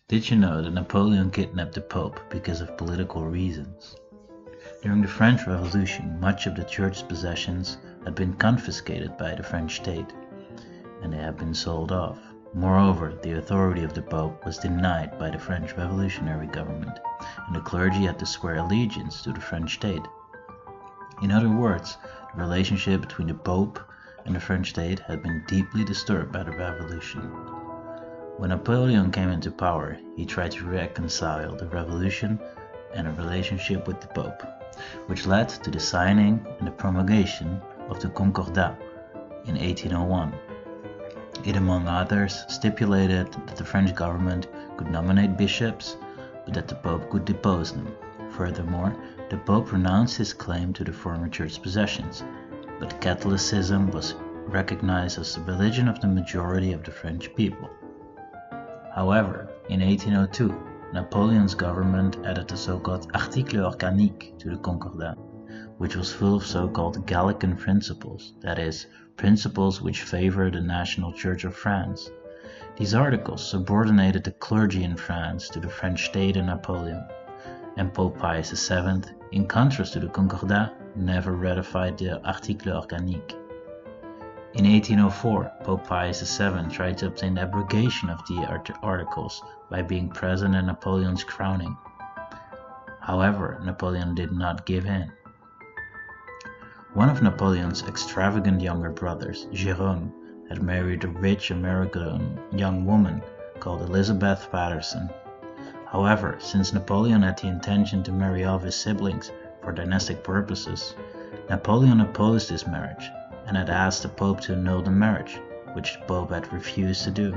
Did you know that Napoleon kidnapped the Pope because of political reasons? During the French Revolution, much of the Church's possessions had been confiscated by the French state, and they had been sold off. Moreover, the authority of the Pope was denied by the French revolutionary government, and the clergy had to swear allegiance to the French state. In other words, the relationship between the Pope and the French state had been deeply disturbed by the revolution. When Napoleon came into power, he tried to reconcile the revolution and a relationship with the Pope, which led to the signing and the promulgation of the Concordat in 1801. It, among others, stipulated that the French government could nominate bishops, but that the Pope could depose them. Furthermore, the Pope renounced his claim to the former Church possessions, but Catholicism was recognized as the religion of the majority of the French people. However, in 1802, Napoleon's government added the so-called article organique to the Concordat, which was full of so-called Gallican principles, that is, principles which favor the National Church of France. These articles subordinated the clergy in France to the French state and Napoleon, and Pope Pius VII, in contrast to the Concordat, never ratified the article organique. In 1804, Pope Pius VII tried to obtain the abrogation of the articles by being present at Napoleon's crowning. However, Napoleon did not give in. One of Napoleon's extravagant younger brothers, Jérôme, had married a rich American young woman called Elizabeth Patterson. However, since Napoleon had the intention to marry all of his siblings for dynastic purposes, Napoleon opposed this marriage and had asked the Pope to annul the marriage, which the Pope had refused to do.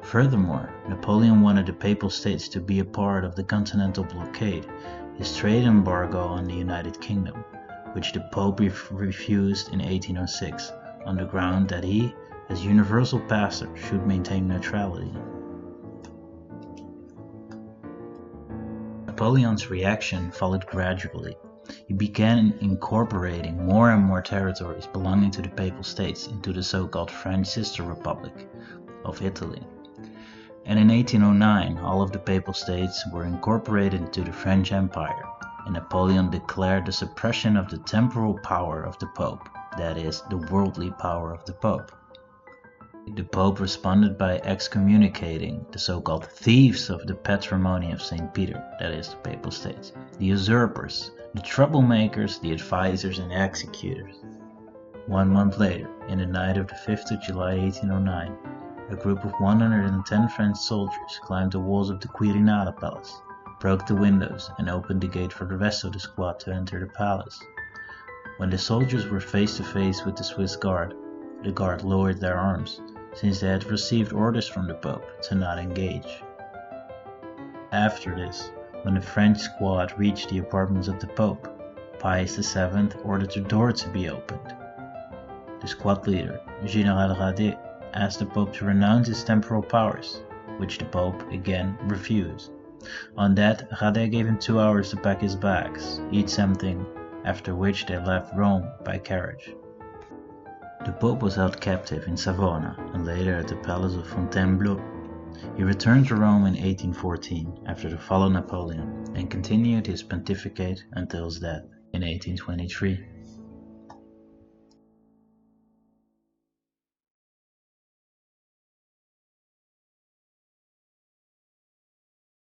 Furthermore, Napoleon wanted the Papal States to be a part of the Continental Blockade, his trade embargo on the United Kingdom, which the Pope refused in 1806, on the ground that he, as universal pastor, should maintain neutrality. Napoleon's reaction followed gradually. He began incorporating more and more territories belonging to the Papal States into the so-called French Sister Republic of Italy. And in 1809, all of the Papal States were incorporated into the French Empire, and Napoleon declared the suppression of the temporal power of the Pope, that is, the worldly power of the Pope. The Pope responded by excommunicating the so-called thieves of the patrimony of St. Peter, that is, the Papal States, the usurpers, the troublemakers, the advisors, and the executors. 1 month later, in the night of the 5th of July 1809, a group of 110 French soldiers climbed the walls of the Quirinale Palace, broke the windows, and opened the gate for the rest of the squad to enter the palace. When the soldiers were face to face with the Swiss guard, the guard lowered their arms, since they had received orders from the Pope to not engage. After this, when the French squad reached the apartments of the Pope, Pius VII ordered the door to be opened. The squad leader, General Radet, asked the Pope to renounce his temporal powers, which the Pope again refused. On that, Radet gave him 2 hours to pack his bags, eat something, after which they left Rome by carriage. The Pope was held captive in Savona and later at the palace of Fontainebleau. He returned to Rome in 1814 after the fall of Napoleon and continued his pontificate until his death in 1823.